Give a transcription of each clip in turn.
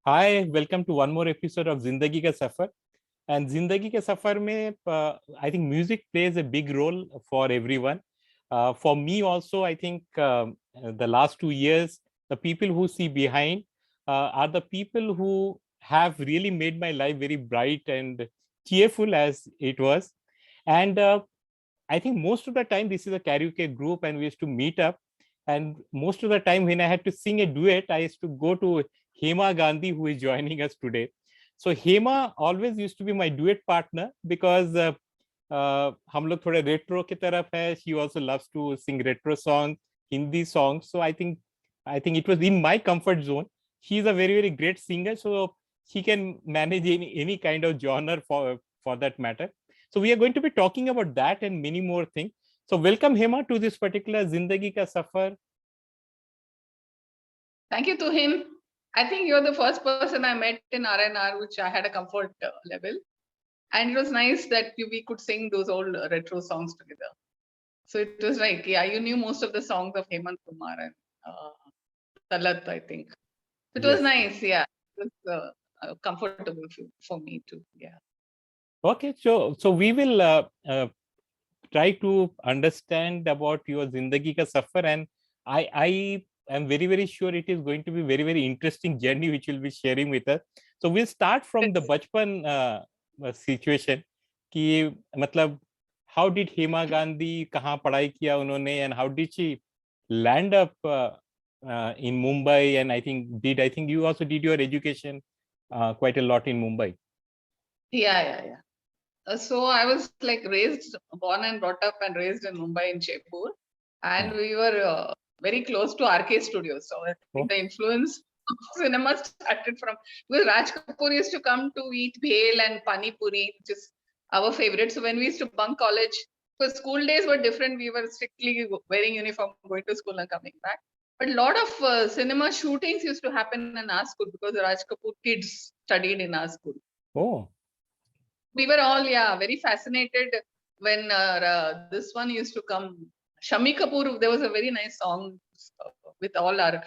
Hi, welcome to one more episode of Zindagi ka Safar. And जिंदगी के सफर में I think music plays a big role for everyone. For me also, I think the last 2 years, the people who see behind are the people who have really made my life very bright and cheerful as it was. And I think most of the time this is a karaoke group and we used to meet up. And most of the time when I had to sing a duet, I used to go to Hema Gandhi, who is joining us today. So Hema always used to be my duet partner because हम लोग थोड़े retro की तरफ है. She also loves to sing retro songs, Hindi songs. So I think it was in my comfort zone. She is a very great singer, so she can manage any kind of genre for that matter. So we are going to be talking about that and many more things. So welcome Hema to this particular Zindagi Ka Safar. Thank you to him. I think you're the first person I met in RNR, which I had a comfort level. And it was nice that we could sing those old retro songs together. So it was like, yeah, you knew most of the songs of Hemant Kumar and Talat, I think. It was nice, yeah. It was comfortable for me too, yeah. Okay, so we will try to understand about your Zindagi Ka Safar, and I am very sure it is going to be very interesting journey which you'll be sharing with us. So we'll start from the bachpan situation कि मतलब how did Hema Gandhi कहाँ पढ़ाई किया उन्होंने and how did she land up in Mumbai, and I think you also did your education quite a lot in Mumbai. Yeah. So I was like born and brought up and raised in Mumbai in Jaipur, and we were very close to RK Studios. So I think the influence of cinema started from, because Raj Kapoor used to come to eat bhel and pani puri, which is our favorite. So when we used to bunk college, because school days were different, we were strictly wearing uniform, going to school and coming back. But a lot of cinema shootings used to happen in our school because the Raj Kapoor kids studied in our school. Oh. We were all very fascinated when this one used to come. Shami Kapoor, there was a very nice song with all our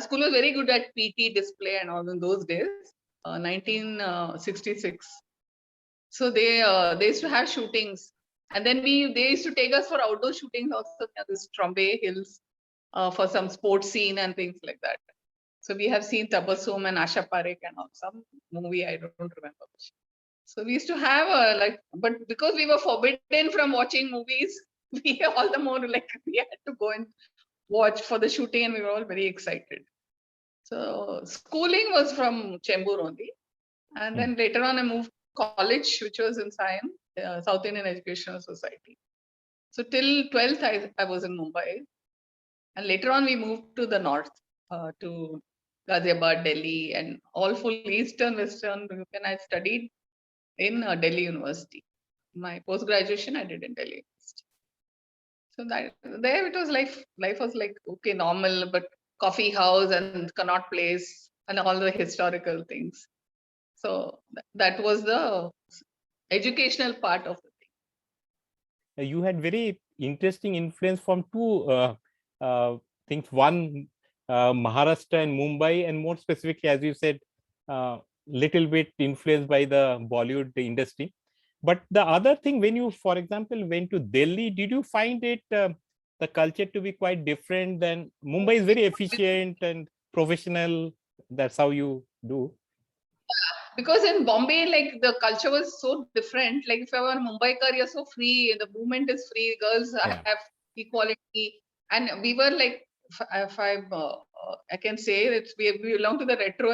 school was very good at PT display and all in those days, 1966. So they used to have shootings, and then they used to take us for outdoor shootings also near this Trombay Hills for some sports scene and things like that. So we have seen Tabassum and Asha Parekh and all, some movie I don't remember. So we used to have but because we were forbidden from watching movies, we all the more like we had to go and watch for the shooting, and we were all very excited. So schooling was from Chembur only, and then later on I moved to college, which was in SIAM, South Indian Educational Society. So till 12th I was in Mumbai, and later on we moved to the north, to Ghaziabad, Delhi, and all full eastern, western. When I studied in Delhi University. My post-graduation I did in Delhi University. So that there it was life was like, okay, normal, but coffee house and Connaught Place and all the historical things. So that was the educational part of the thing. You had very interesting influence from two things. One, Maharashtra and Mumbai, and more specifically, as you said, little bit influenced by the Bollywood industry. But the other thing, when you, for example, went to Delhi, did you find it the culture to be quite different than Mumbai? Is very efficient and professional. That's how you do. Because in Bombay, like the culture was so different. Like if you are Mumbaikar, you're so free. The movement is free. Girls have equality, and we were like, if I can say that we belong to the retro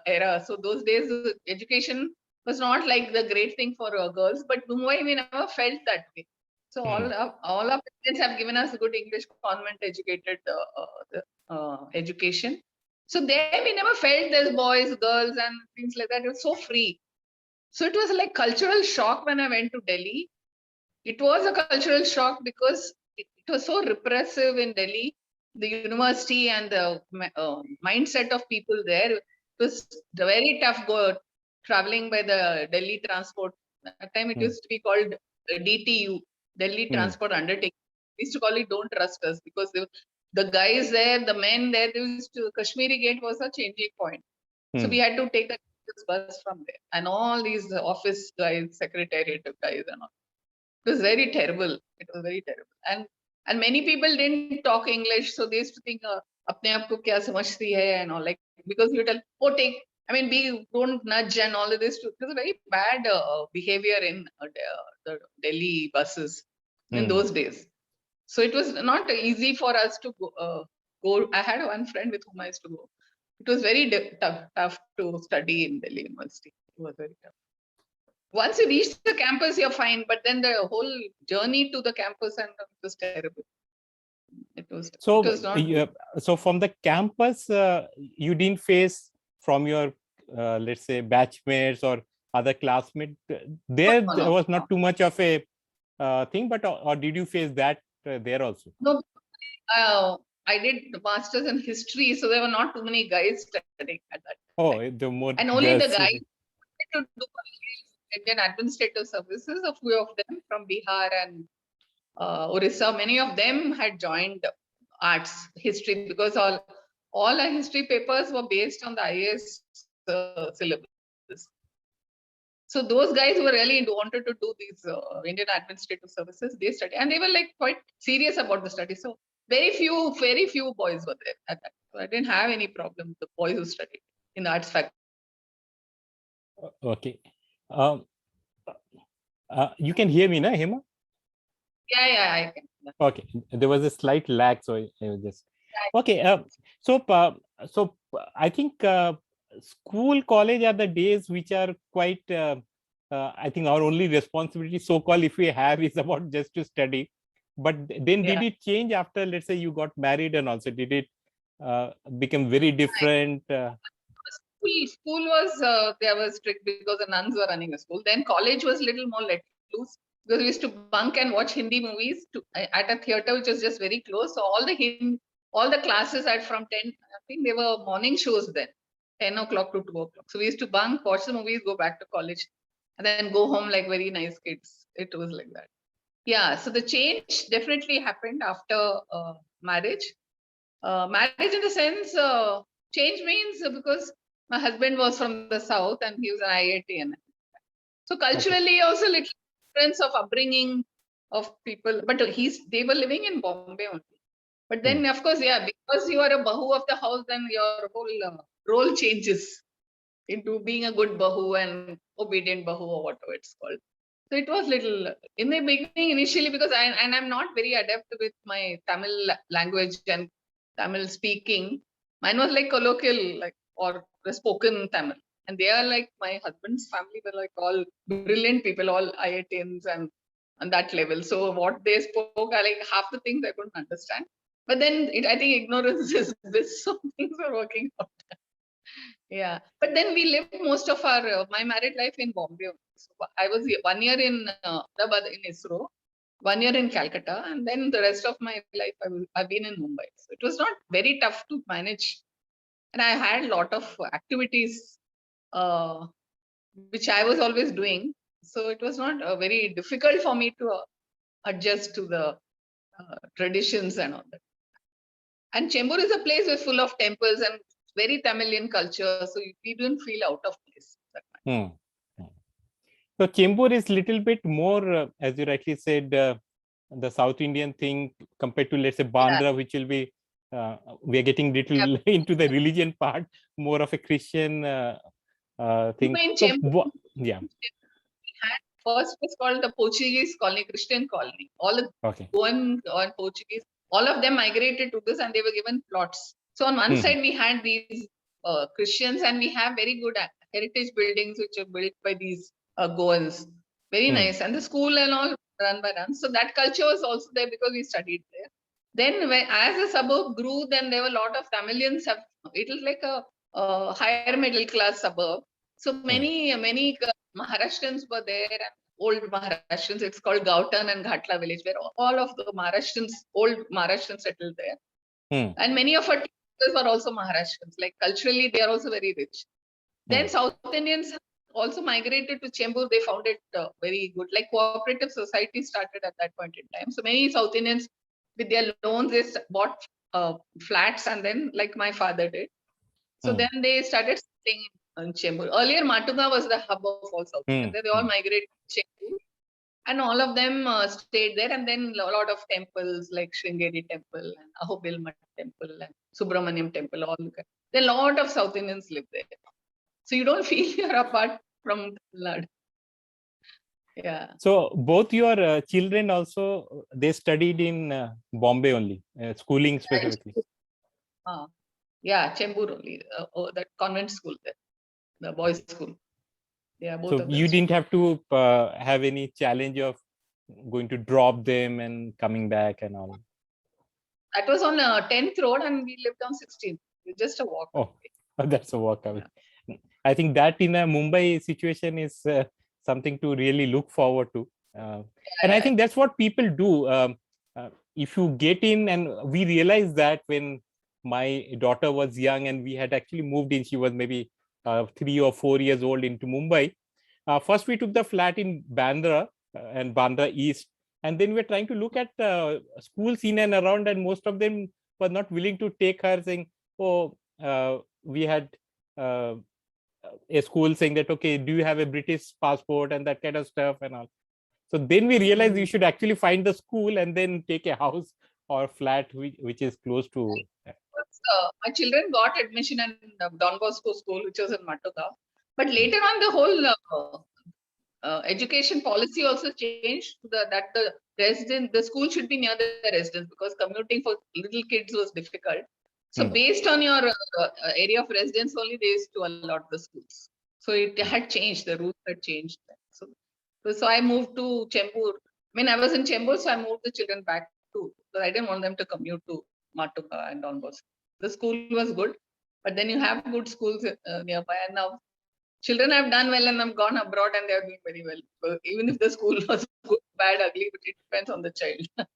era. So those days, education was not like the great thing for girls. But Mumbai, we never felt that way. So all our parents have given us good English convent educated education. So there we never felt there's boys, girls, and things like that. It was so free. So it was like cultural shock when I went to Delhi. It was a cultural shock because it was so repressive in Delhi. The university and the mindset of people there. It was very tough traveling by the Delhi transport. At that time it used to be called DTU, Delhi Transport Undertaking. We used to call it Don't Trust Us, because the guys there, the men there, they used to, Kashmiri Gate was a changing point. So we had to take the bus from there, and all these office guys, secretariat guys, and all. It was very terrible. It was very terrible, and many people didn't talk English, so they used to think, "अपने आप को क्या समझती है," and all, like, because you tell, "Oh, take." I mean, don't nudge and all of this. It was very bad behavior in the Delhi buses in those days. So it was not easy for us to go. I had one friend with whom I used to go. It was very tough to study in Delhi University. It was very tough. Once you reach the campus, you're fine, but then the whole journey to the campus and it was terrible. It was not good. So from the campus, you didn't face from your let's say batchmates or other classmates. There was not too much of a thing, but or did you face that there also? No, I did masters in history, so there were not too many guys studying at that time. Oh, the more and only the guys to do Indian administrative services. A few of them from Bihar and Orissa, many of them had joined arts history because all our history papers were based on the IAS syllabus. So those guys who really wanted to do these Indian administrative services, they studied, and they were like quite serious about the study. So very few boys were there at that. So I didn't have any problem with the boys who studied in the arts faculty. Okay. You can hear me, na, Hema? Yeah, I can. Okay. There was a slight lag, so I was just okay. So I think school, college are the days which are quite. I think our only responsibility, so-called, if we have, is about just to study. But then did it change after, let's say, you got married, and also did it become very different? School was they were strict because the nuns were running a school. Then college was a little more let loose because we used to bunk and watch Hindi movies at a theater which was just very close. So all the classes had from 10. I think they were morning shows then, 10 o'clock to 2 o'clock. So we used to bunk, watch the movies, go back to college, and then go home like very nice kids. It was like that. Yeah. So the change definitely happened after marriage. Marriage in the sense, change means because my husband was from the south and he was an IITian. So culturally also little difference of upbringing of people, but they were living in Bombay only. But then of course, because you are a bahu of the house, then your whole role changes into being a good bahu and obedient bahu or whatever it's called. So it was little in the beginning initially because I'm not very adept with my Tamil language and Tamil speaking. Mine was like colloquial, like or the spoken Tamil. And they are like my husband's family were like all brilliant people, all IITians and on that level. So what they spoke, like half the things I couldn't understand. But then I think ignorance is bliss, so things were working out. Yeah, but then we lived most of our my married life in Bombay. So I was 1 year in Ahmedabad in ISRO, 1 year in Calcutta, and then the rest of my life I've been in Mumbai. So it was not very tough to manage, and I had a lot of activities which I was always doing. So it was not very difficult for me to adjust to the traditions and all that. And Chembur is a place with full of temples and very Tamilian culture, so we didn't feel out of place. So Chembur is little bit more, as you rightly said, the South Indian thing compared to, let's say, Bandra, which will be we are getting little into the religion part, more of a Christian thing. So, yeah. First was called the Portuguese colony, Christian colony. All the Goan or Portuguese, all of them migrated to this and they were given plots. So on one side we had these Christians and we have very good heritage buildings which are built by these Goans. Very nice. And the school and all run by nuns. So that culture was also there because we studied there. Then as the suburb grew, then there were a lot of Tamilians. It was like a higher middle class suburb. So many Maharashtrians were there, and old Maharashtrians. It's called Gautan and Ghatla village, where all of the Maharashtrians, old Maharashtrians settled there. And many of our teachers were also Maharashtrians. Like culturally, they are also very rich. Then South Indians also migrated to Chembur. They found it very good. Like cooperative society started at that point in time. So many South Indians, with their loans, they bought flats, and then like my father did. So then they started staying in Chembur. Earlier, Matuga was the hub of all South Indians. They all migrated to Chembur. And all of them stayed there. And then a lot of temples like Sringeri Temple and Ahobilma Temple and Subramaniam Temple. There are a lot of South Indians live there. So you don't feel you're apart from Tamil Nadu. Yeah. So both your children also, they studied in Bombay only, schooling specifically. Yeah, Chembur only, that convent school there, the boys' school. Yeah, both So of them. you didn't have to have any challenge of going to drop them and coming back and all. That was on 10th Road and we lived on 16th. It's just a walk. Oh, that's a walk away. Yeah. I think that in a Mumbai situation is something to really look forward to. And I think that's what people do. If you get in, and we realized that when my daughter was young and we had actually moved in, she was maybe 3 or 4 years old into Mumbai. First, we took the flat in Bandra and Bandra East. And then we're trying to look at schools in and around, and most of them were not willing to take her, saying, oh, we had a school saying that, okay, do you have a British passport and that kind of stuff and all. So then we realized you should actually find the school and then take a house or flat which is close to. My children got admission in Don Bosco School, which was in Matuga. But later on, the whole education policy also changed to that the school should be near the residence, because commuting for little kids was difficult. So based on your area of residence only, they used to allot the schools. So it had changed, the rules had changed. So I moved to Chembur. I mean, I was in Chembur, so I moved the children back too. So I didn't want them to commute to Matuga and Don Bosco. The school was good, but then you have good schools nearby. And now children have done well and have gone abroad and they are doing very well. So even if the school was good, bad, ugly, but it depends on the child.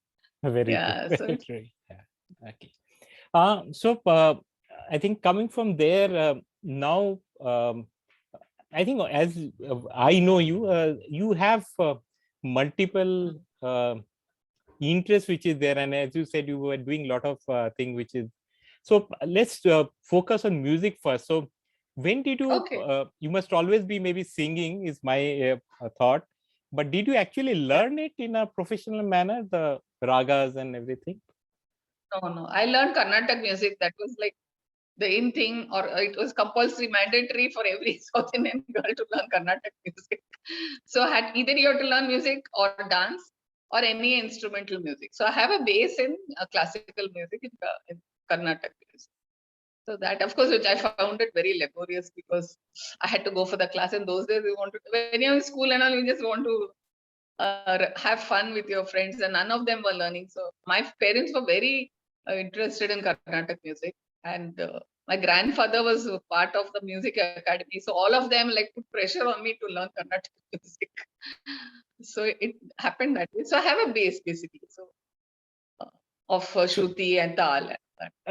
Very yeah, true. so Very true. Yeah. Okay. So I think coming from there now, I think as I know you, you have multiple interests which is there, and as you said, you were doing a lot of things which is. So let's focus on music first. So when did you? You must always be maybe singing, is my thought. But did you actually learn it in a professional manner, the ragas and everything? No. I learned Carnatic music. That was like the in thing, or it was compulsory, mandatory for every South Indian girl to learn Carnatic music. So either you have to learn music or dance or any instrumental music. So I have a base in classical music in Carnatic music. So that, of course, which I found it very laborious, because I had to go for the class. In those days, when you're in school and all, you just want to have fun with your friends, and none of them were learning. So my parents were very interested in Carnatic music, and my grandfather was a part of the music academy. So all of them like put pressure on me to learn Carnatic music. So it happened that way. So I have a base basically. So of Shruti and Tal.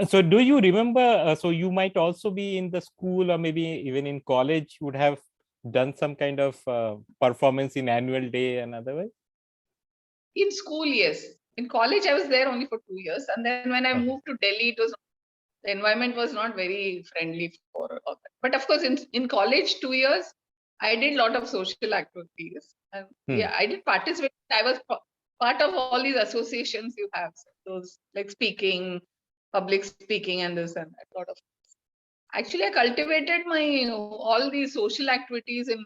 So do you remember, so you might also be in the school or maybe even in college, would have done some kind of performance in annual day and otherwise? In school, yes. In college, I was there only for 2 years. And then when I moved to Delhi, the environment was not very friendly for all that. But of course, in college, 2 years, I did a lot of social activities. And yeah, I did participate. I was part of all these associations you have. So those like speaking, public speaking, and this and that sort of. Actually, I cultivated my all these social activities in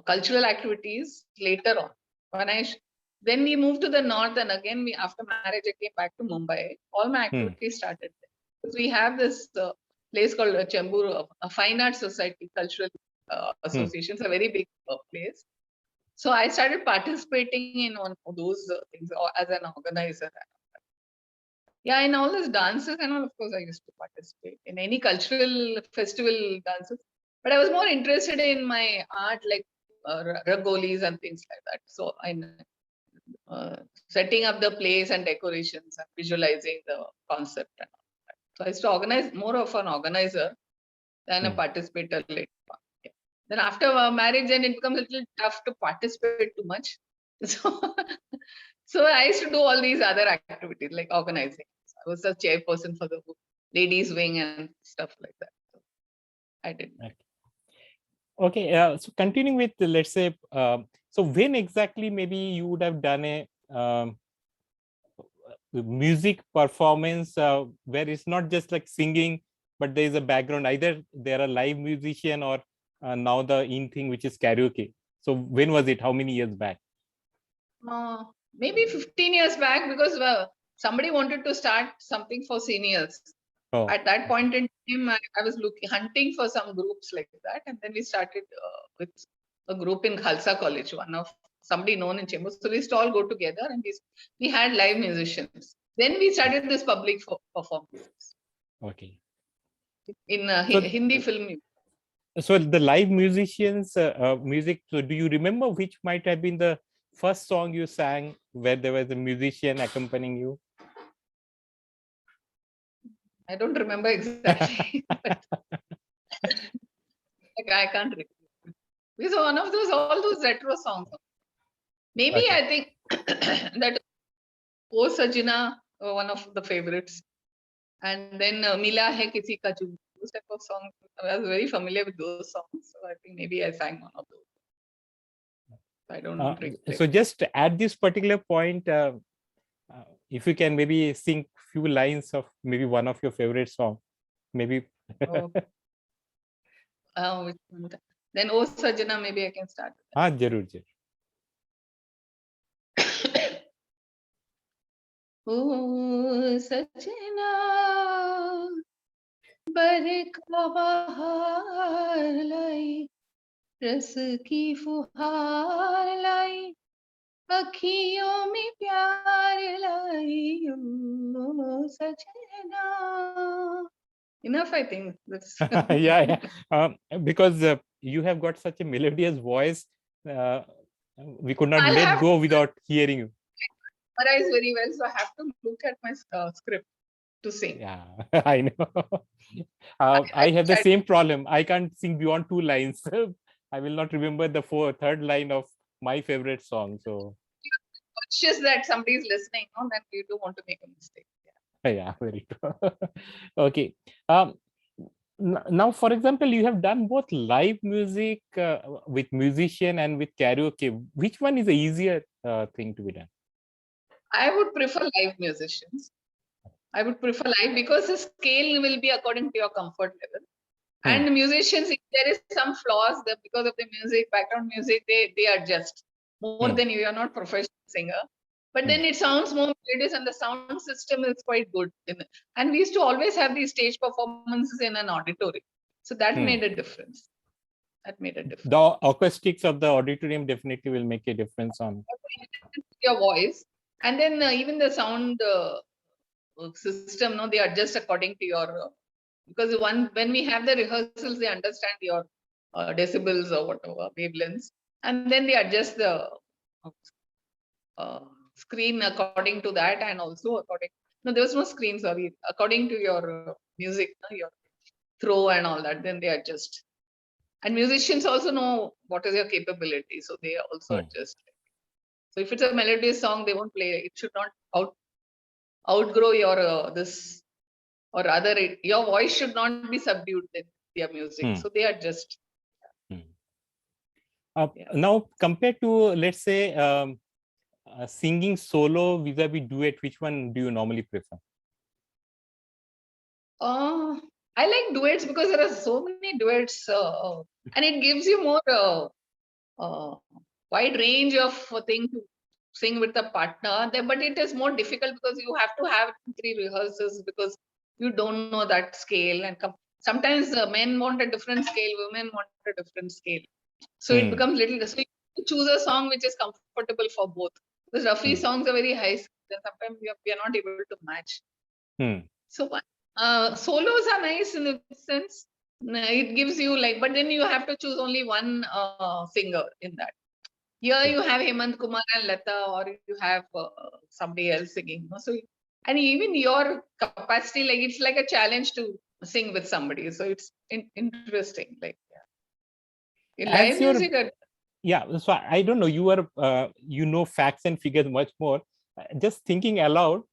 cultural activities later on. Then we moved to the north, and again, after marriage, I came back to Mumbai. All my activities started there. Because we have this place called Chembur, a Fine Arts Society, cultural association. It's a very big place. So I started participating in one of those things as an organizer. Yeah, in all those dances and all, of course, I used to participate in any cultural festival dances. But I was more interested in my art, like rangolis and things like that. So I'm setting up the place and decorations and visualizing the concept and all that. So I used to organize, more of an organizer than a participator later on. Yeah. Then after marriage, then it becomes a little tough to participate too much. So I used to do all these other activities like organizing. I was a chairperson for the ladies wing and stuff like that. I did. Okay, so continuing with, let's say, so when exactly maybe you would have done a music performance where it's not just like singing, but there is a background, either they're a live musician or now the in thing, which is karaoke. So when was it? How many years back? Maybe 15 years back, because somebody wanted to start something for seniors. Oh. At that point in time, I was hunting for some groups like that, and then we started with a group in Khalsa College, somebody known in Chembur. So we used to all go together, and we had live musicians. Then we started this public performance. Okay. In Hindi film. So the live musicians, music. So do you remember which might have been the first song you sang where there was a musician accompanying you? I don't remember exactly. I can't remember. Because one of all those retro songs. Maybe okay. I think that O Sajna, one of the favorites. And then Mila Hai Kisi Ka Junoon, those type of songs. I was very familiar with those songs. So I think maybe I sang one of those. I don't know. So just at this particular point, if you can maybe sing few lines of maybe one of your favorite songs, maybe. Which one? Then O Sajna, maybe I can start. Jarur. O Sajna, बरखा बहार लाई, रस की फुहार लाई, अखियों में प्यार लाई, ओ सजना. Enough, I think. Yeah. Because you have got such a melodious voice, we could not let go without hearing you. I memorize very well, so I have to look at my script to sing. Yeah, I know. I have the same problem. I can't sing beyond 2 lines. I will not remember the third line of my favorite song. So conscious that somebody is listening, then you don't want to make a mistake. Yeah, very true. Okay. Now, for example, you have done both live music with musician and with karaoke. Which one is the easier thing to be done? I would prefer live musicians. I would prefer live because the scale will be according to your comfort level. And musicians, if there is some flaws because of the music, background music, they adjust more than you. You're not professional singer. But then it sounds more melodious and the sound system is quite good. And we used to always have these stage performances in an auditorium. So that made a difference. The acoustics of the auditorium definitely will make a difference on your voice. And then even the sound system, they adjust according to your, because when we have the rehearsals, they understand your decibels or whatever, wavelengths. And then they adjust the screen according to that, and also there was no screen, sorry, according to your music, your throw and all that, then they adjust. And musicians also know what is your capability, so they also adjust. So if it's a melodious song, they won't play. It should not outgrow your this, or rather, your voice should not be subdued in their music. So they adjust. Now, compared to, let's say, singing solo vis-a-vis duet, which one do you normally prefer? I like duets because there are so many duets, and it gives you more wide range of thing to sing with a partner. But it is more difficult because you have to have 3 rehearsals because you don't know that scale. And sometimes men want a different scale, women want a different scale. So it becomes little. So you choose a song which is comfortable for both. Because Rafi songs are very high, and sometimes we are not able to match. So solos are nice in a sense. It gives you but then you have to choose only one singer in that. Here you have Hemant Kumar and Lata, or you have somebody else singing. So, and even your capacity, it's like a challenge to sing with somebody. So it's interesting. In live music. Yeah, so I don't know. You are you know facts and figures much more. Just thinking aloud,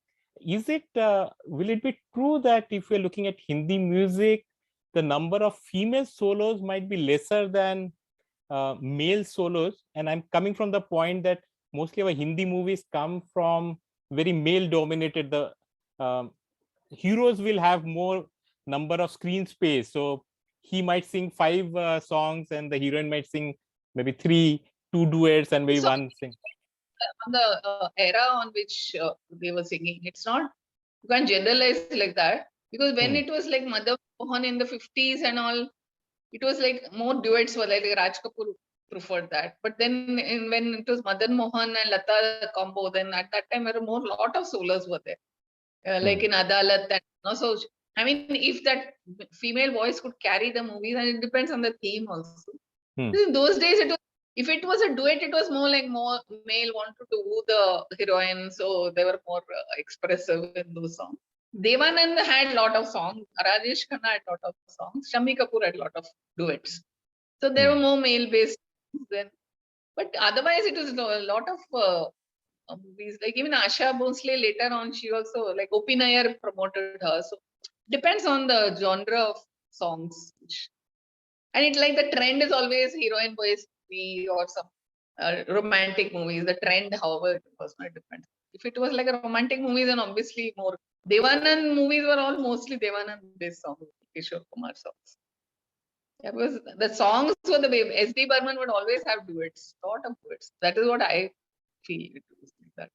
is it will it be true that if you're looking at Hindi music, the number of female solos might be lesser than male solos. And I'm coming from the point that mostly our Hindi movies come from very male dominated. The heroes will have more number of screen space. So he might sing 5 songs and the heroine might sing maybe 3, 2 duets and maybe So, one sing. On the era on which they were singing, it's not, you can't generalize like that, because when it was like Madhav Mohan in the 50s and all, it was like more duets were like Raj Kapoor preferred that. But then when it was Madan Mohan and Lata combo, then at that time there were more lot of solos were there, like in Adalat. And so I mean, if that female voice could carry the movie, then it depends on the theme also. In those days, it was, if it was a duet, it was more like more male wanted to woo the heroine, so they were more expressive in those songs. Devanand had a lot of songs. Rajesh Khanna had a lot of songs. Shammi Kapoor had a lot of duets. So there were more male-based then. But otherwise, it was a lot of movies. Like even Asha Bhosle later on, she also, like Gopi Nair promoted her. So depends on the genre of songs. And it's like the trend is always heroine voice movie or some romantic movies. The trend, however, it was not depends. If it was like a romantic movie, then obviously more. Devanand movies were all mostly Devanand based songs, Kishore Kumar songs. Yeah, because the songs were the way. S.D. Burman would always have duets, lot of duets. That is what I feel it was like that.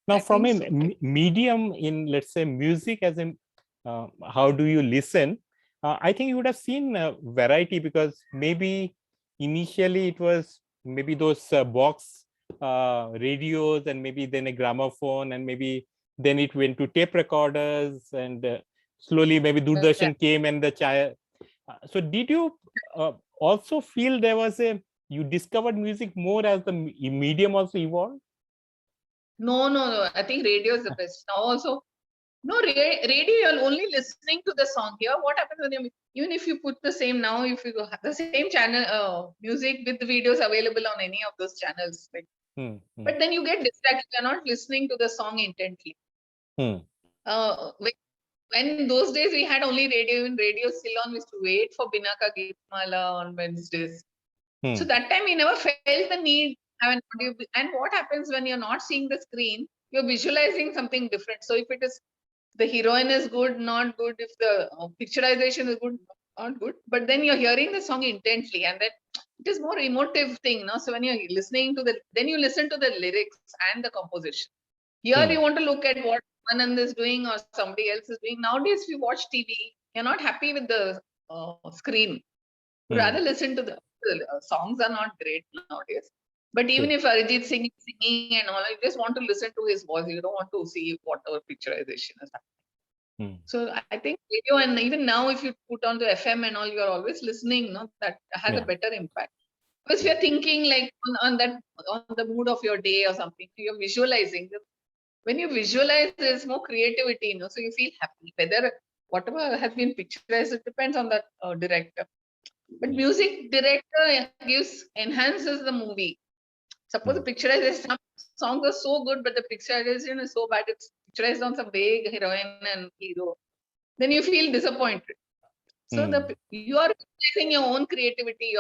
Now, I from a think so. medium in, let's say, music as a, how do you listen? I think you would have seen variety, because maybe initially it was maybe those box radios, and maybe then a gramophone, and maybe then it went to tape recorders, and slowly maybe Doordarshan came and the chai. So did you also feel there was you discovered music more as the medium also evolved? No. I think radio is the best. Now also, no, radio, you're only listening to the song. Here, what happens when you, even if you put the same now, if you have the same channel, music with the videos available on any of those channels, like, but then you get distracted. You're not listening to the song intently. When those days we had only radio, in Radio Ceylon, we used to wait for Binaka Geetmala on Wednesdays. So that time we never felt the need. And what happens when you're not seeing the screen, you're visualizing something different. So if it is, the heroine is good, not good, if the picturization is good, not good, but then you're hearing the song intently, and then it is more emotive thing. No? So when you're listening to then you listen to the lyrics and the composition. Here you want to look at what Anand is doing or somebody else is doing. Nowadays, if you watch TV, you're not happy with the screen. You rather listen to the songs are not great nowadays. But even if Arijit Singh is singing and all, you just want to listen to his voice. You don't want to see whatever picturization is happening. So I think radio, and even now, if you put on the FM and all, you're always listening. No, that has a better impact. Because you're thinking like on the mood of your day or something. You're visualizing. When you visualize, there's more creativity, so you feel happy. Whether whatever has been picturized, it depends on the director. But music director enhances the movie. Suppose the picturization, some songs are so good, but the picturization is so bad, it's picturized on some vague heroine and hero. Then you feel disappointed. So you are using your own creativity.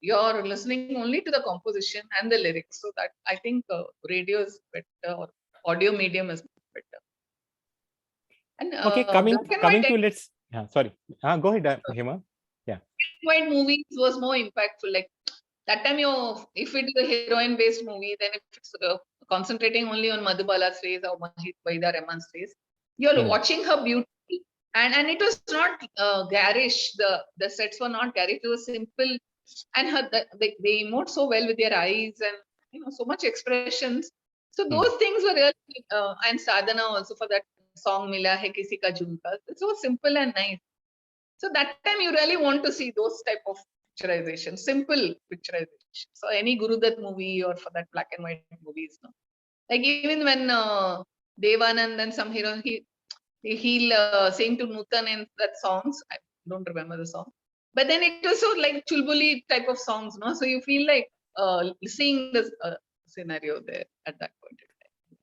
You're listening only to the composition and the lyrics. So that I think radio is better, or audio medium is better. And okay, coming to let's. Sorry, go ahead, Hema. Yeah. White movies was more impactful. Like that time, if it is a heroine-based movie, then if it's concentrating only on Madhubala's face or Wahida Rahman's face, you're watching her beauty. And it was not garish. The sets were not garish. It was simple, and they emote so well with their eyes, and so much expressions. So those things were really, and Sadhana also for that song Mila Hai Kisi Ka Jhumka. It's so simple and nice. So that time you really want to see those type of picturization, simple picturization. So any Guru Dutt movie, or for that black and white movies, like even when Devanand and some hero, he'll sing to Nutan in that songs. I don't remember the song, but then it was so like Chulbuli type of songs, no? So you feel like seeing the scenario there at that point in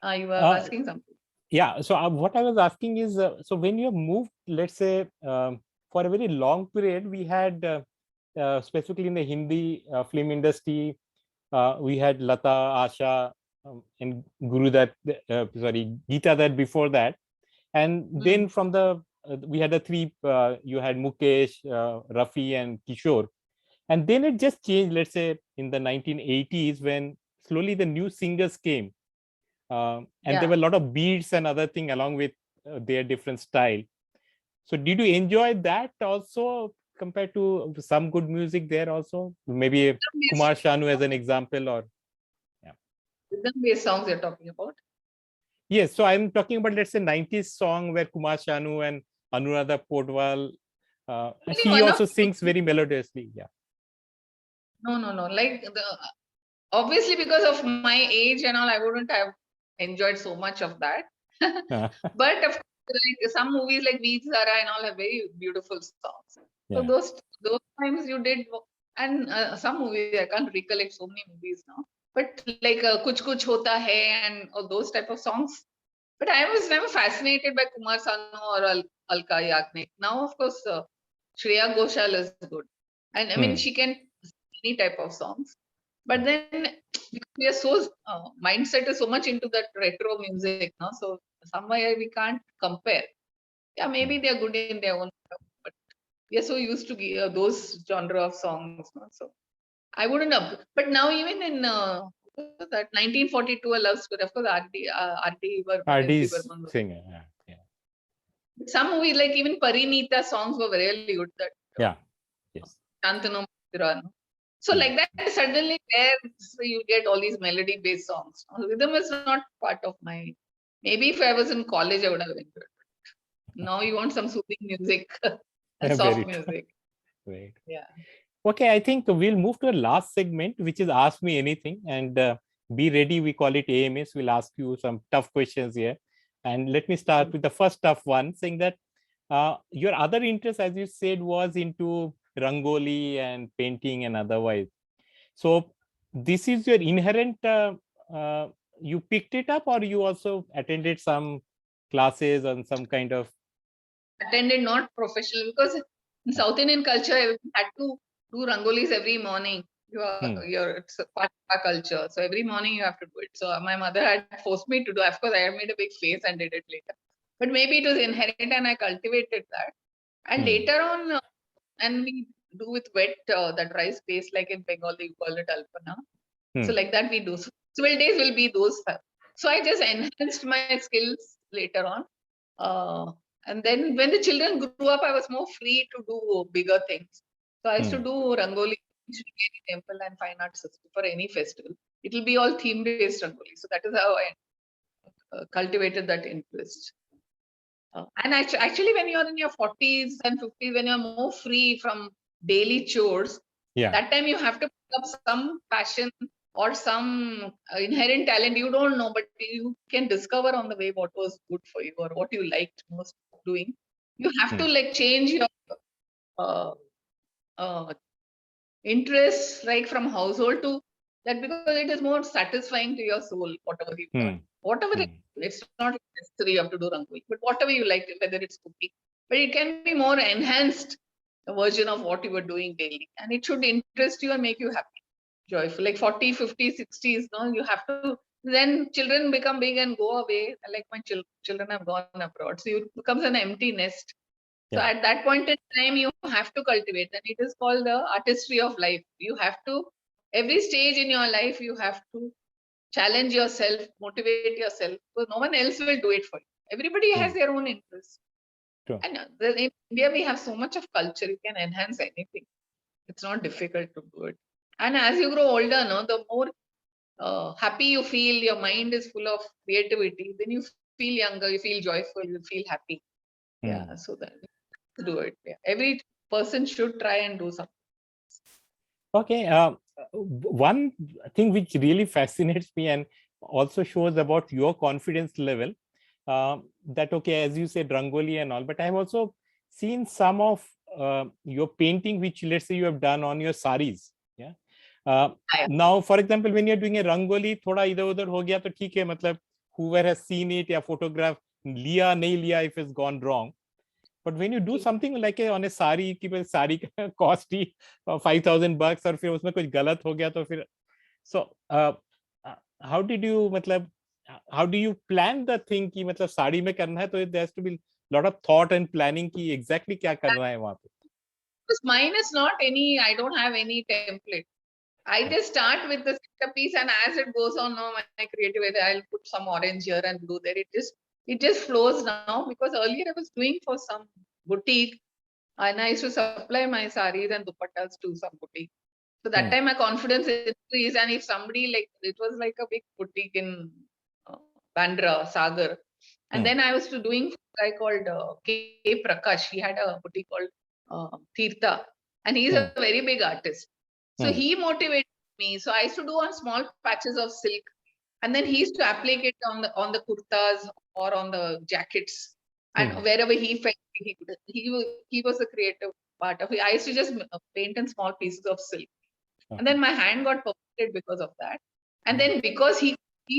time. You were asking something. Yeah. So what I was asking is, so when you moved, let's say, for a very long period, we had, specifically in the Hindi film industry, we had Lata, Asha, and Guru that, sorry, Geeta that before that. And then from the, we had the three, you had Mukesh, Rafi, and Kishore. And then it just changed, let's say, in the 1980s, when slowly the new singers came. And there were a lot of beats and other thing along with their different style. So did you enjoy that also compared to some good music there also? Maybe Kumar Sanu as an example, or yeah. Rhythm-based songs you're talking about? Yes, so I'm talking about, let's say, 90s song where Kumar Sanu and Anuradha Podwal, he also sings very melodiously. Yeah. No. Like obviously because of my age and all, I wouldn't have enjoyed so much of that. But of course, like some movies like Veer Zara and all have very beautiful songs. So those times you did, and some movies I can't recollect so many movies now. But like Kuch Kuch Hota Hai and all those type of songs. But I was never fascinated by Kumar Sanu or Alka Yagnik. Now, of course, Shreya Ghoshal is good, and I mean she can sing any type of songs. But then because we are so mindset is so much into that retro music, no? So somewhere we can't compare. Yeah, maybe they are good in their own, but we are so used to those genre of songs, no? So I wouldn't have. But now even in that 1942, A Love Story, of course, R.D. Burman, S.D. RD's Burman. singer. Yeah. Some movies like even Parinita songs were really good. That Yes. Shantanu Mandira, no? So like that, suddenly there you get all these melody-based songs. Rhythm is not part of my. Maybe if I was in college, I would have enjoyed it. Now you want some soothing music and soft music. Right. Yeah. Okay, I think we'll move to a last segment, which is Ask Me Anything. And be ready, we call it AMS. We'll ask you some tough questions here. And let me start with the first tough one, saying that your other interest, as you said, was into Rangoli and painting and otherwise. So this is your inherent, you picked it up, or you also attended some classes on some kind of? Attended, not professional, because in South Indian culture, I had to do rangolis every morning. It's a part of our culture. So every morning you have to do it. So my mother had forced me to do. Of course, I had made a big face and did it later. But maybe it was inherent and I cultivated that. And later on, and we do with wet that rice paste, like in Bengal, you call it alpana. So like that we do. So festival days will be those. So I just enhanced my skills later on. And then when the children grew up, I was more free to do bigger things. So I used to do Rangoli in Srigeri Temple and Fine Arts for any festival. It will be all theme-based Rangoli. So that is how I cultivated that interest. And actually, when you're in your 40s and 50s, when you're more free from daily chores, that time you have to pick up some passion or some inherent talent you don't know, but you can discover on the way what was good for you or what you liked most doing. You have to like change your interests, like from household to that, because it is more satisfying to your soul, whatever you've done. Whatever it's not necessary you have to do Rangoli, but whatever you like, whether it's cooking, but it can be more enhanced version of what you were doing daily, and it should interest you and make you happy, joyful. Like 40, 50, 60s, no, you have to. Then children become big and go away. Like my children have gone abroad, so it becomes an empty nest. So at that point in time, you have to cultivate, and it is called the artistry of life. You have to, every stage in your life, you have to challenge yourself, motivate yourself, because no one else will do it for you. Everybody has their own interests. And in India, we have so much of culture, you can enhance anything. It's not difficult to do it. And as you grow older, no, the more happy you feel, your mind is full of creativity, then you feel younger, you feel joyful, you feel happy. Yeah, so then do it. Yeah. Every person should try and do something. Okay. One thing which really fascinates me and also shows about your confidence level, that, okay, as you said, Rangoli and all, but I have also seen some of your painting, which let's say you have done on your saris. Now, for example, when you're doing a Rangoli, thoda idhar udhar ho gaya to theek hai, matlab whoever has seen it, या photograph लिया नहीं लिया if it's gone wrong. But when you do something like on a sari कि भाई साड़ी का cost ही $5,000 और फिर उसमें कुछ गलत हो गया तो फिर so how did you मतलब how do you plan the thing कि मतलब साड़ी में करना है तो there has to be lot of thought and planning कि exactly क्या करना है वहाँ पे. Because mine is not any, I don't have any template. I just start with the centerpiece, and as it goes on now, my creativity, I'll put some orange here and blue there. It just flows now, because earlier I was doing for some boutique, and I used to supply my saris and dupattas to some boutique. So that time my confidence increased, and if somebody like, it was like a big boutique in Bandra, Sagar, and then I was doing a guy called K. Prakash. He had a boutique called Tirtha, and he's a very big artist. So he motivated me. So I used to do on small patches of silk, and then he used to apply it on the kurtas or on the jackets, and wherever he felt he was a creative part of it. I used to just paint in small pieces of silk, and then my hand got perfected because of that. And then because he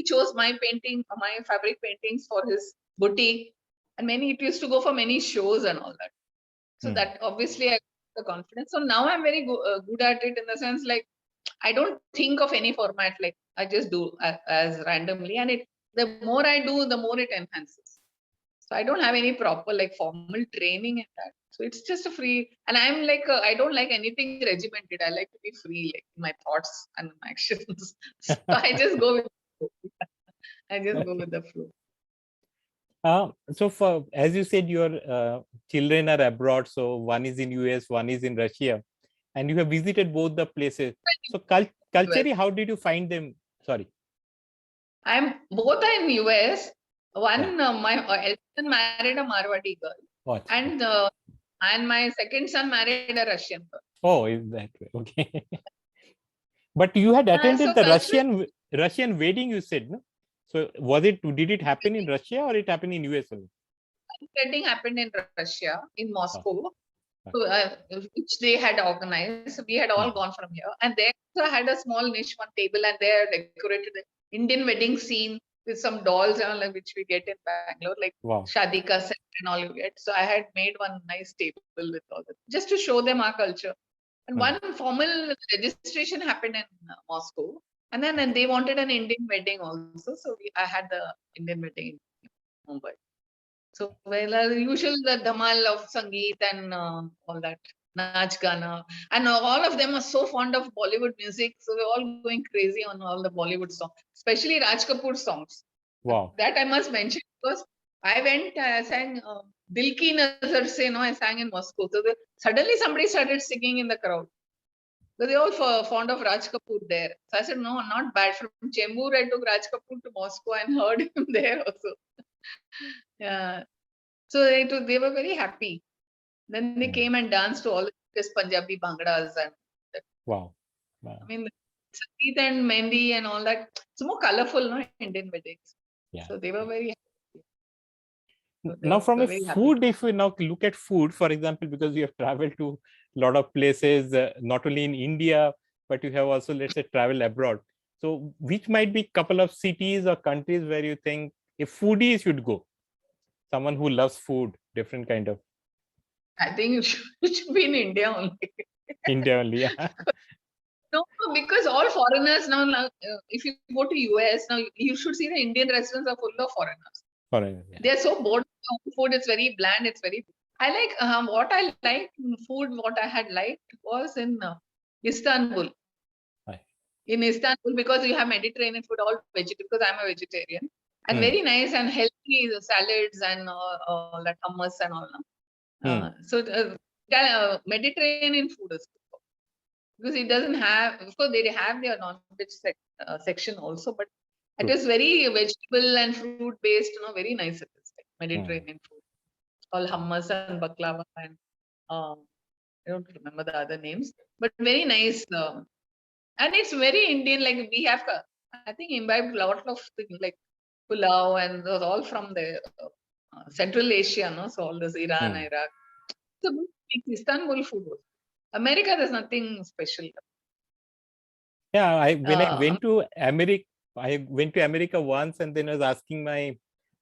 chose my painting, my fabric paintings for his boutique, and it used to go for many shows and all that. So that obviously I got the confidence. So now I'm very good at it, in the sense like I don't think of any format, like I just do as randomly, and the more I do, the more it enhances. So I don't have any proper like formal training in that. So it's just a free, and I'm like I don't like anything regimented. I like to be free, like in my thoughts and my actions. So I just go with the flow. So for, as you said, your children are abroad. So one is in US, one is in Russia, and you have visited both the places. So culturally, how did you find them? Sorry. Both are in US. One, my eldest son married a Marwadi girl, and my second son married a Russian girl. Oh, is that way? Okay. But you had attended the Russian wedding, you said, no? So did it happen in Russia or it happened in US? Wedding happened in Russia, in Moscow, which they had organized. So we had all gone from here, and they also had a small niche one table, and they decorated the Indian wedding scene with some dolls and all, which we get in Bangalore, like Shadi Ka set and all you get. So I had made one nice table with all that, just to show them our culture. And one formal registration happened in Moscow, and then they wanted an Indian wedding also. So I had the Indian wedding in Mumbai. So usually the dhamal of Sangeet and all that, Naach Gana, and all of them are so fond of Bollywood music. So we're all going crazy on all the Bollywood songs, especially Raj Kapoor songs. Wow. That I must mention, because I went, I sang Dil Ki Nazar Se, I sang in Moscow. So suddenly somebody started singing in the crowd. So they all fond of Raj Kapoor there. So I said, no, not bad. From Chembur, I took Raj Kapoor to Moscow and heard him there also. Yeah. So they were very happy. Then they came and danced to all this Punjabi Bhangdas and wow. I mean, Sangeet and Mehndi and all that. It's more colorful, no, Indian weddings. Yeah. So they were very happy. So now from a food, if we now look at food, for example, because you have traveled to a lot of places, not only in India, but you have also, let's say, travel abroad. So which might be a couple of cities or countries where you think if foodies should go? Someone who loves food, different kind of. I think it should be in India only. India only, yeah. No, because all foreigners now, if you go to US, now you should see the Indian restaurants are full of foreigners. Yeah. They're so bored of food. It's very bland. It's very. I like what I like food. What I had liked was in Istanbul. In Istanbul, because you have Mediterranean food, all vegetarian. Because I'm a vegetarian, and very nice and healthy salads and all that hummus and all. So Mediterranean food is good, because it doesn't have. Of course, they have their non-veg section also, but it is very vegetable and fruit based. Very nice. It is like Mediterranean food. All hummus and baklava and I don't remember the other names, but very nice. And it's very Indian. Like we have, I think, imbibed a lot of things like pulao and those all from the Central Asia, no? So all this Iran, Iraq. So Istanbul food. America, there's nothing special. Yeah, when I went to America, I went to America once, and then I was asking my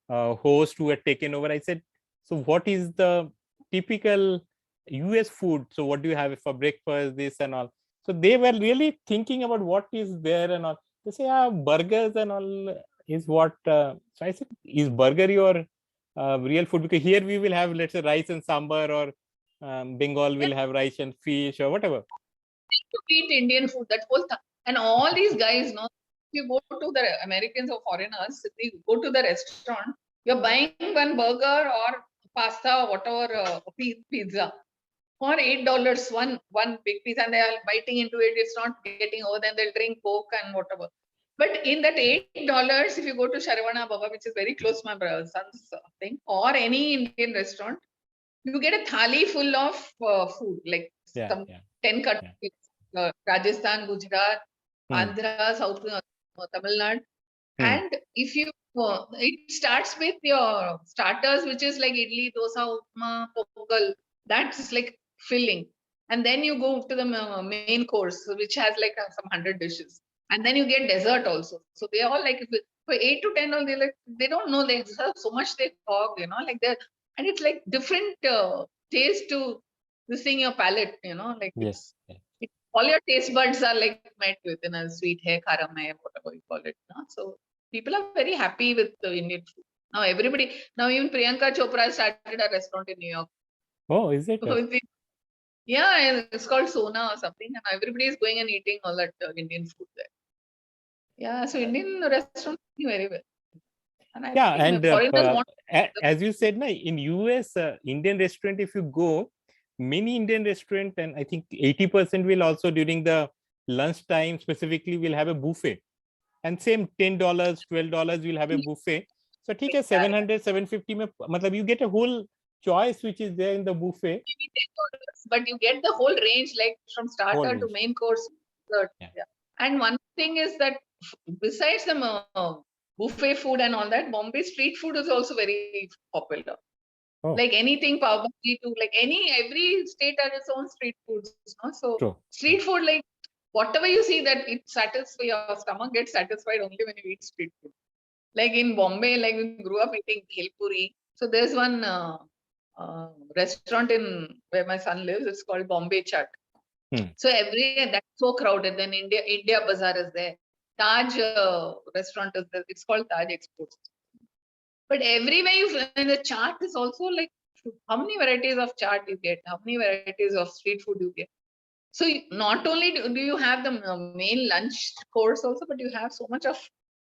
host who had taken over. I said, "So what is the typical US food? So what do you have for breakfast? This and all." So they were really thinking about what is there and all. They say, "Yeah, burgers and all is what." So I said, "Is burger your real food? Because here we will have, let's say, rice and sambar, or Bengal will have rice and fish or whatever." To eat Indian food, that whole and all these guys, no, if you go to the Americans or foreigners, if you go to the restaurant, you're buying one burger or pasta or whatever pizza for $8, one big piece, and they are biting into it. It's not getting over. Then they'll drink Coke and whatever. But in that $8, if you go to Sharavana Baba, which is very close to my son's thing, or any Indian restaurant, you get a thali full of food, like Yeah, some yeah. 10 countries, Rajasthan, Gujarat, Andhra, South Tamil Nadu. And if you, it starts with your starters, which is like idli, dosa, upma, pongal. That's like filling. And then you go to the main course, which has like some 100 dishes. And then you get dessert also. So they all like, for 8 to 10, they like, they don't know, they have so much they talk, like they're, and it's like different taste to this thing, your palate, like Yes. all your taste buds are like met with, sweet hai, kharam hai, whatever you call it. So people are very happy with the Indian food. Now everybody, now even Priyanka Chopra started a restaurant in New York. Oh, is it? Yeah, it's called Sona or something, and everybody is going and eating all that Indian food there. Yeah, so Indian restaurants do very well. And I Yeah, think and foreigners want. as you said, in US, Indian restaurant, if you go, many Indian restaurant, and I think 80% will also during the lunchtime specifically will have a buffet. And same $10, $12 will have a buffet. So take a 700, 750, matlab you get a whole choice which is there in the buffet. Maybe $10, but you get the whole range, like from starter to main course. Yeah. And one thing is that besides the buffet food and all that, Bombay street food is also very popular. Oh. Like anything pav bhaji to like every state has its own street foods. So True. Street food, like whatever you see that it satisfies your stomach, gets satisfied only when you eat street food. Like in Bombay, like we grew up eating bhel puri. So there's one restaurant in where my son lives. It's called Bombay Chaat. So that's so crowded. Then India Bazaar is there. Taj restaurant is there. It's called Taj Exports. But everywhere you find the chaat is also like, how many varieties of chaat you get? How many varieties of street food you get? So not only do you have the main lunch course also, but you have so much of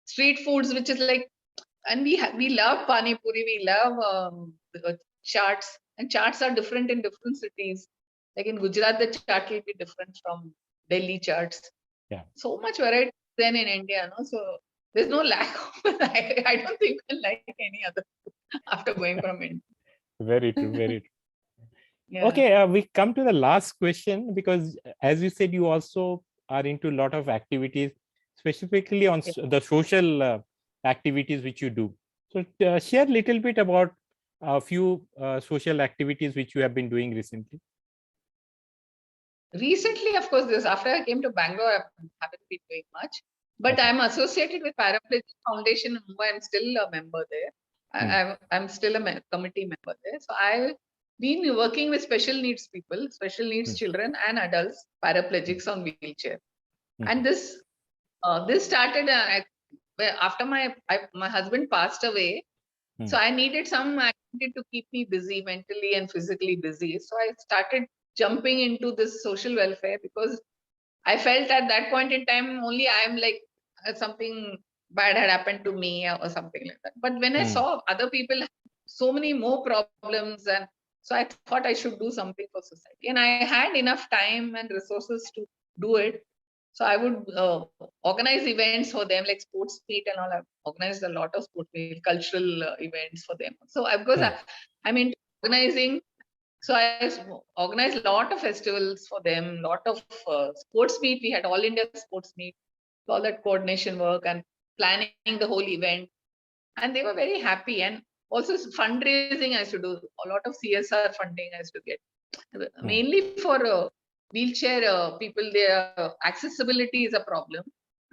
street foods, which is like, and we love pani puri, we love chaats, and chaats are different in different cities. Like in Gujarat, the chaat will be different from Delhi chaats. Yeah. So much variety then in India, no? So there's no lack of. I don't think we like any other after going from India. Very true. Very true. Yeah. Okay, we come to the last question, because as you said, you also are into a lot of activities, specifically on the social activities which you do. So share a little bit about a few social activities which you have been doing recently. Recently, of course, after I came to Bangalore, I haven't been doing much. But I'm associated with Paraplegic Foundation in Mumbai. I'm still a member there. I'm still a committee member there. So I've been working with special needs people, special needs children and adults, paraplegics on wheelchair. And this started after my husband passed away. So I needed some activity to keep me busy, mentally and physically busy. So I started jumping into this social welfare, because I felt at that point in time only I'm like something bad had happened to me or something like that. But when I saw other people have so many more problems, and so I thought I should do something for society, and I had enough time and resources to do it. So I would organize events for them, like sports meet and all. I've organized a lot of sports meet, cultural events for them. So I'm into organizing. So I organized a lot of festivals for them, lot of sports meet. We had all India sports meet, all that coordination work and planning the whole event. And they were very happy. And also fundraising I used to do, a lot of CSR funding I used to get. Mainly for wheelchair people, their accessibility is a problem.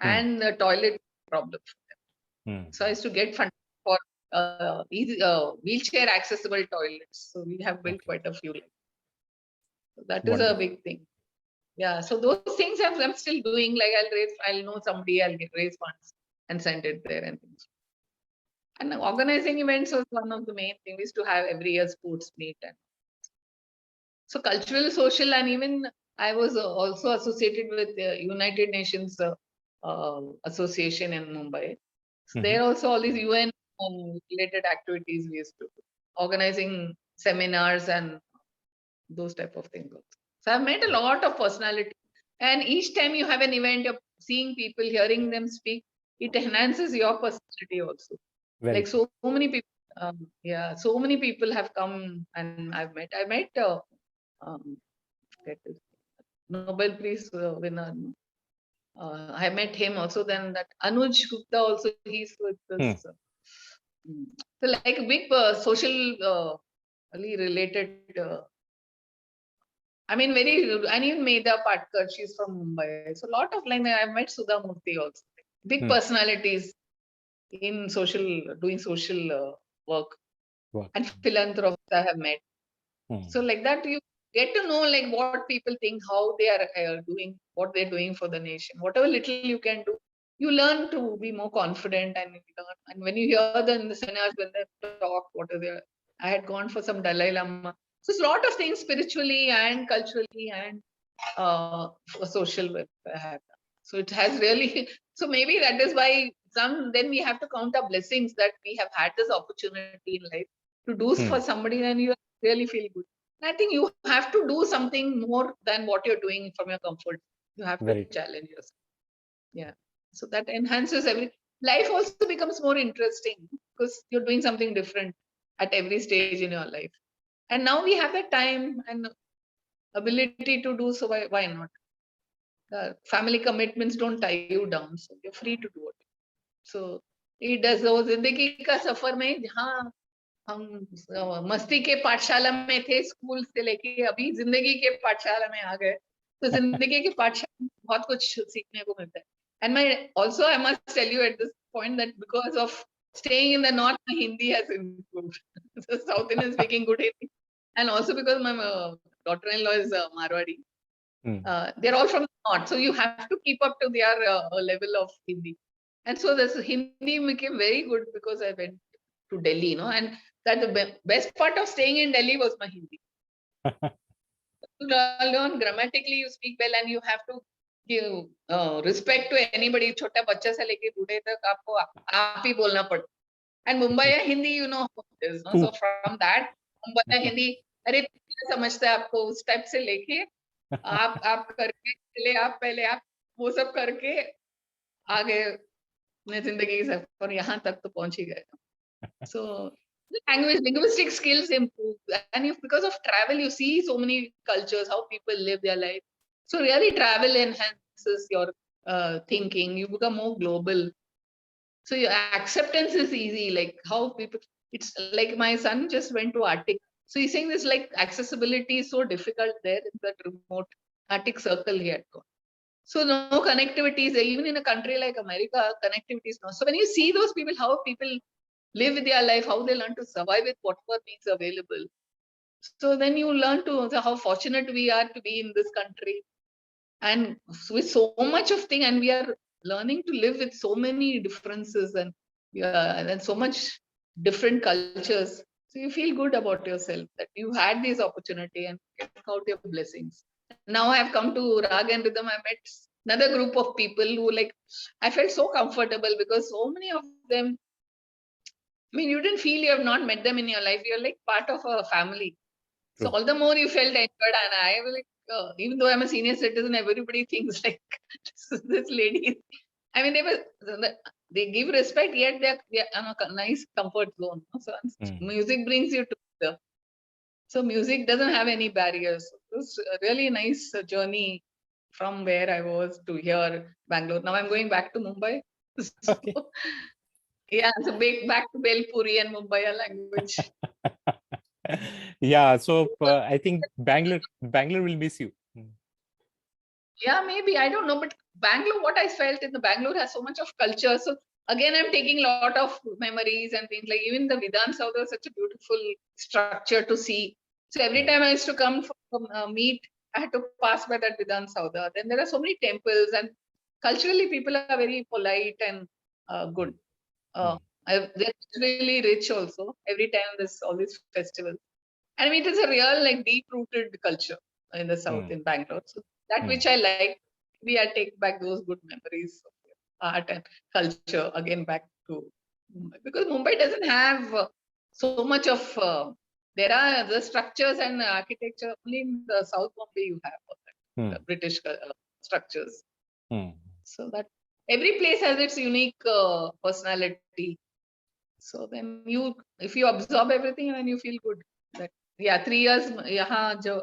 And the toilet problem. Hmm. So I used to get funding for easy, wheelchair accessible toilets. So we have built quite a few. So that is a big thing. Yeah. So those things I'm still doing. Like I'll know somebody, I'll raise funds and send it there and things. And organizing events was one of the main things. We used to have every year sports meet. And so cultural, social, and even I was also associated with the United Nations Association in Mumbai. So there also all these UN related activities we used to do, organizing seminars and those type of things also. So I've met a lot of personalities, and each time you have an event, you're seeing people, hearing them speak, it enhances your personality also. Like so many people, so many people have come and I've met. I met Nobel Peace winner. I met him also. Then that Anuj Gupta also, he's with this. So like a big social related. I mean, and even Medha Patkar, she's from Mumbai. So a lot of like I've met Sudha Murthy also. Big personalities in doing social work. And philanthropists I have met. So like that, you get to know like what people think, how they are doing, what they're doing for the nation. Whatever little you can do, you learn to be more confident and learn. And when you hear them in the seminars, when they talk, I had gone for some Dalai Lama. So it's a lot of things spiritually and culturally and social with I have done. So it has really, so maybe that is why then we have to count our blessings that we have had this opportunity in life to do for somebody, and you really feel good. And I think you have to do something more than what you're doing from your comfort. You have to challenge yourself. Yeah. So that enhances life also becomes more interesting because you're doing something different at every stage in your life. And now we have the time and ability to do so. Why not? Family commitments don't tie you down, so you're free to do it. So it does. वो जिंदगी का सफर में जहाँ हम मस्ती के पाठशाला में थे, स्कूल से लेके अभी जिंदगी के पाठशाला में आ गए, तो जिंदगी के पाठशाला में बहुत कुछ सीखने को मिलता है. And also I must tell you at this point that because of staying in the north, my Hindi has improved. So South Indian speaking good Hindi, and also because my daughter-in-law is Marwadi. They're all from the north, so you have to keep up to their level of Hindi. And so this Hindi became very good because I went to Delhi, and that the best part of staying in Delhi was my Hindi. To learn grammatically, you speak well, and you have to give respect to anybody. छोटा बच्चा से लेके बूढ़े तक आपको आप ही बोलना पड़ता. And Mumbai Hindi, you know how it is, no? So from that Mumbai Hindi, अरे समझता है आपको उस टाइप से लेके आप करके चले, आप पहले आप वो सब करके आगे अपने जिंदगी की सफर यहाँ तक तो पहुंच ही गए. So linguistic skills improve, and if because of travel you see so many cultures, how people live their life. So really travel enhances your thinking. You become more global. So your acceptance is easy. Like how people, it's like my son just went to Arctic. So he's saying this like accessibility is so difficult there in that remote Arctic circle he had gone. So no connectivity is there. Even in a country like America, connectivity is not. So when you see those people, how people live their life, how they learn to survive with whatever means available. So then you learn how fortunate we are to be in this country, and with so much of thing, and we are learning to live with so many differences and so much different cultures. So you feel good about yourself that you had this opportunity and get out your blessings. Now I have come to Rag and Rhythm. I met another group of people who I felt so comfortable because so many of them, I mean, you didn't feel you have not met them in your life. You're like part of a family. True. So all the more you felt enjoyed. And I was like, even though I'm a senior citizen, everybody thinks like this lady. I mean, they give respect, yet they're in a nice comfort zone. So music brings you together. So music doesn't have any barriers. It was a really nice journey from where I was to here, Bangalore. Now I'm going back to Mumbai. So, okay. Yeah, so back to Belpuri and Mumbai language. Yeah, so I think Bangalore will miss you. Yeah, maybe, I don't know, but Bangalore, what I felt in the Bangalore has so much of culture. So again, I'm taking a lot of memories and things, like even the Vidhan Saudha was such a beautiful structure to see. So every time I used to come from meet, I had to pass by that Vidhan Saudha. Then there are so many temples, and culturally people are very polite and good. They're really rich also. Every time there's all these festivals. I mean, it is a real, like, deep-rooted culture in the South, in Bangalore. So that which I like, we I take back those good memories of art and culture again back to Mumbai, because Mumbai doesn't have so much of. There are the structures and architecture only in the South Bombay you have all that, British structures. So that every place has its unique personality. So then you, if you absorb everything, then you feel good. That yeah, 3 years यहाँ जो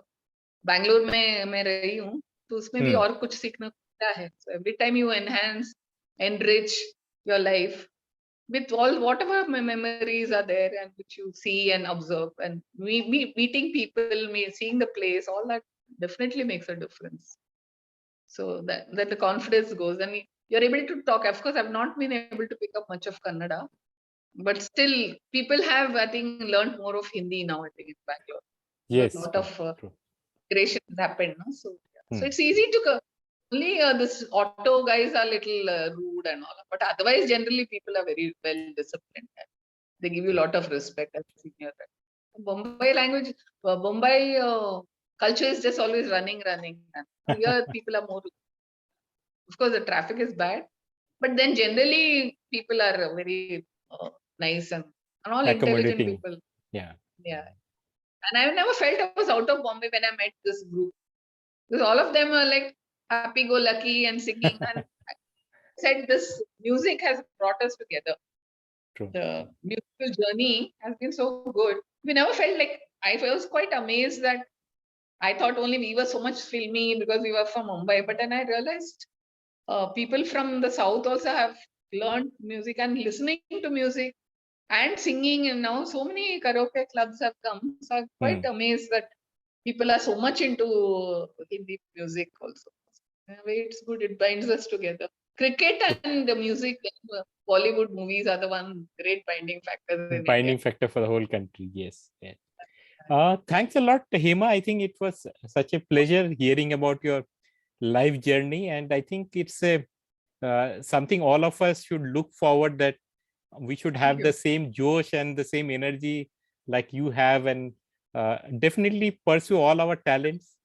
बैंगलोर में मैं रही हूँ, तो उसमें भी और कुछ सीखने को मिला है. So every time you enhance, enrich your life with all whatever memories are there and which you see and observe, and meeting people, seeing the place, all that definitely makes a difference. So that the confidence goes, and you're able to talk. Of course, I've not been able to pick up much of Kannada, but still people have, I think, learned more of Hindi now, I think, in Bangalore. Yes, a lot of migration has happened, no? So so it's easy to only this auto guys are little rude and all, but otherwise generally people are very well disciplined. They give you a lot of respect as a senior. Bombay language, Bombay culture is just always running. And here people are more, of course the traffic is bad, but then generally people are very nice and all intelligent people. Yeah. And I never felt I was out of Bombay when I met this group, because all of them are like happy-go-lucky and singing. And I said this music has brought us together. True. The musical journey has been so good. We never felt like, I was quite amazed that I thought only we were so much filmy because we were from Mumbai, but then I realized people from the South also have learned music and listening to music and singing, and now so many karaoke clubs have come. So I'm quite amazed that people are so much into Hindi music also. In a way, it's good. It binds us together. Cricket and the music, Bollywood movies are the one great binding factors in Binding India. factor for the whole country. Yes. Thanks a lot, Hema. I think it was such a pleasure hearing about your life journey, and I think it's a something all of us should look forward, that we should have the same josh and the same energy like you have, and definitely pursue all our talents.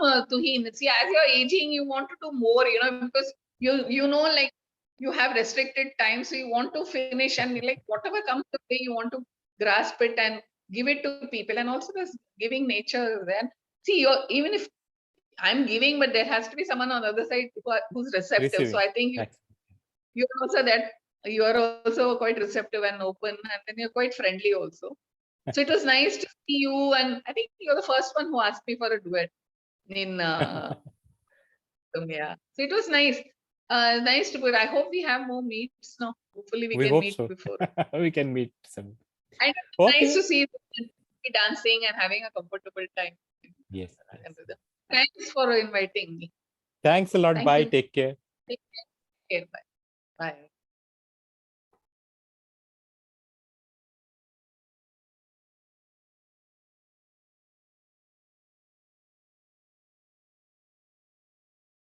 Come to him. See, as you're aging, you want to do more, because you know, like, you have restricted time, so you want to finish, and like whatever comes the way, you want to grasp it and give it to people. And also there's giving nature there. See, even if I'm giving, but there has to be someone on the other side who's receptive. Receiving. So I think you're also that. You are also quite receptive and open, and then you're quite friendly also. So it was nice to see you, and I think you're the first one who asked me for a duet in yeah. So it was nice. Nice to put. I hope we have more meets now. Hopefully we can hope meet so. before. We can meet some. And nice to see you dancing and having a comfortable time. Yes. Thanks for inviting me. Thanks a lot. Bye. Take care. Take care. Bye. Bye.